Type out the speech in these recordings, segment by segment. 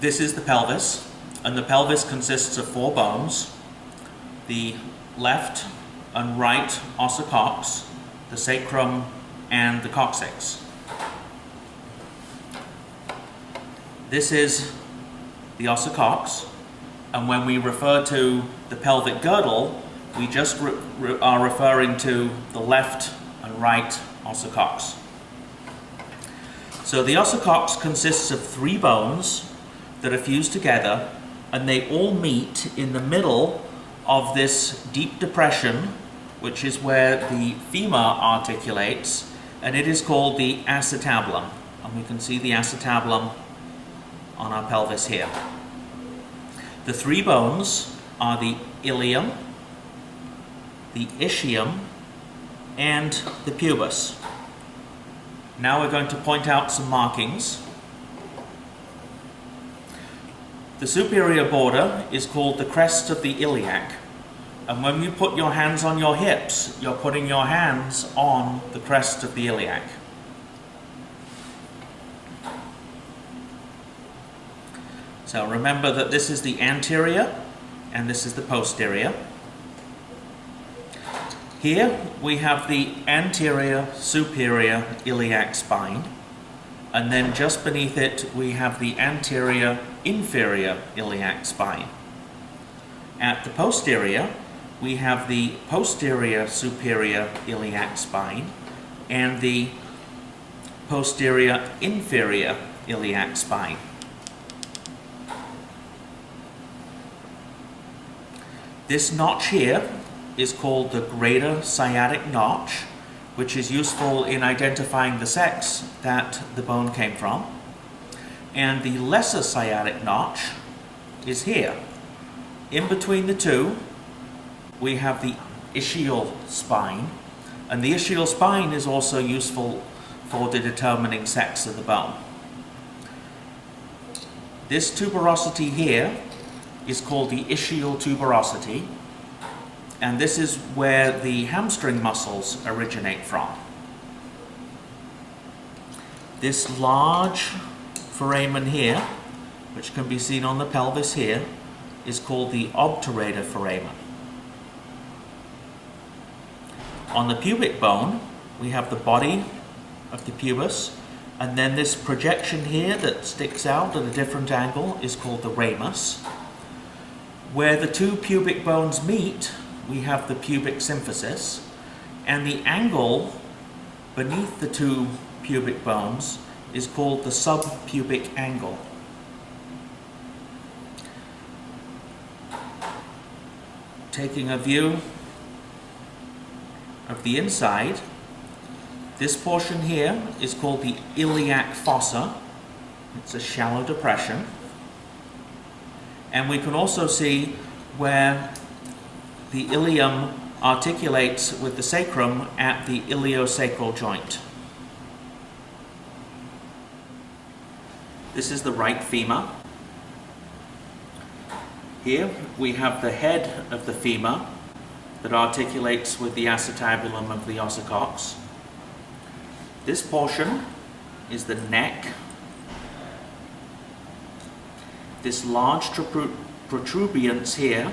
This is the pelvis, and the pelvis consists of 4 bones: the left and right ossicox, the sacrum, and the coccyx. This is the ossicox, and when we refer to the pelvic girdle, we just are referring to the left and right ossicox. So the ossicox consists of 3 bones that are fused together, and they all meet in the middle of this deep depression, which is where the femur articulates, and it is called the acetabulum. And we can see the acetabulum on our pelvis here. The 3 bones are the ilium, the ischium, and the pubis. Now we're going to point out some markings. The superior border is called the crest of the iliac, and when you put your hands on your hips, you're putting your hands on the crest of the iliac. So remember that this is the anterior and this is the posterior. Here we have the anterior superior iliac spine, and then just beneath it we have the anterior inferior iliac spine. At the posterior we have the posterior superior iliac spine and the posterior inferior iliac spine. This notch here is called the greater sciatic notch, which is useful in identifying the sex that the bone came from. And the lesser sciatic notch is here. In between the two, we have the ischial spine, and the ischial spine is also useful for the determining sex of the bone. This tuberosity here is called the ischial tuberosity, and this is where the hamstring muscles originate from. This large foramen here, which can be seen on the pelvis here, is called the obturator foramen. On the pubic bone, we have the body of the pubis, and then this projection here that sticks out at a different angle is called the ramus. Where the 2 pubic bones meet, we have the pubic symphysis, and the angle beneath the 2 pubic bones is called the subpubic angle. Taking a view of the inside, this portion here is called the iliac fossa. It's a shallow depression. And we can also see where the ilium articulates with the sacrum at the iliosacral joint. This is the right femur. Here we have the head of the femur that articulates with the acetabulum of the ossicox. This portion is the neck. This large protuberance here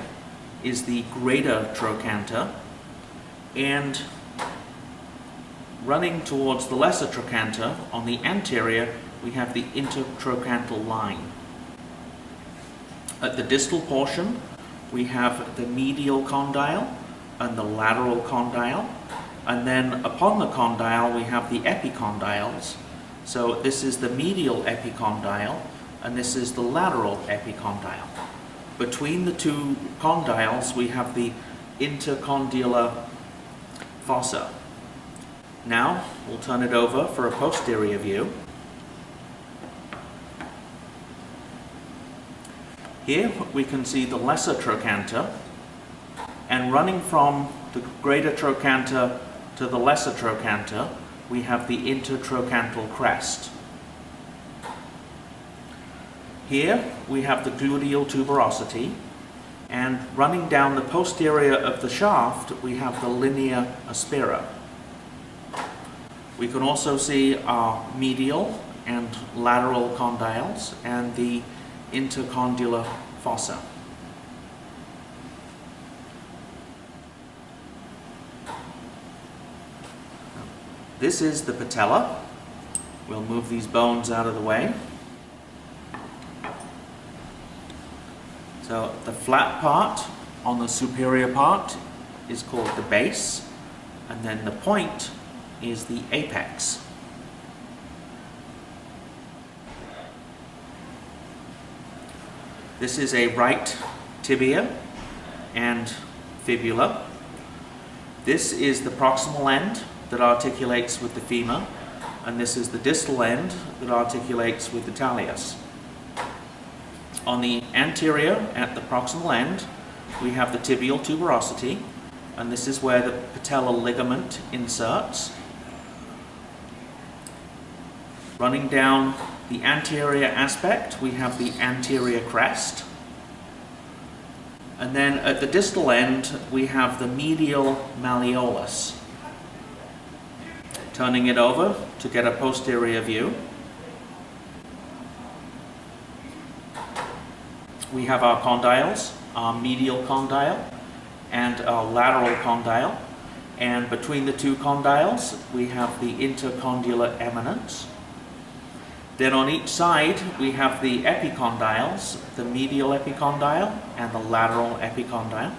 is the greater trochanter, and running towards the lesser trochanter on the anterior we have the intertrochantal line. At the distal portion we have the medial condyle and the lateral condyle, and then upon the condyle we have the epicondyles. So this is the medial epicondyle and this is the lateral epicondyle. Between the 2 condyles we have the intercondylar fossa. Now we'll turn it over for a posterior view. Here we can see the lesser trochanter, and running from the greater trochanter to the lesser trochanter we have the intertrochantal crest. Here we have the gluteal tuberosity, and running down the posterior of the shaft we have the linea aspera. We can also see our medial and lateral condyles and the intercondylar fossa. This is the patella. We'll move these bones out of the way. So the flat part on the superior part is called the base, and then the point is the apex. This is a right tibia and fibula. This is the proximal end that articulates with the femur, and this is the distal end that articulates with the talus. On the anterior, at the proximal end, we have the tibial tuberosity, and this is where the patellar ligament inserts. Running down the anterior aspect, we have the anterior crest. And then at the distal end, we have the medial malleolus. Turning it over to get a posterior view. We have our condyles, our medial condyle and our lateral condyle. And between the two condyles, we have the intercondylar eminence. Then on each side, we have the epicondyles, the medial epicondyle and the lateral epicondyle.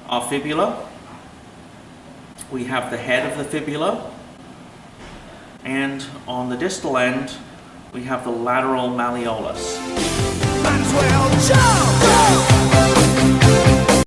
Our fibula, we have the head of the fibula, and on the distal end, we have the lateral malleolus. Might as well jump!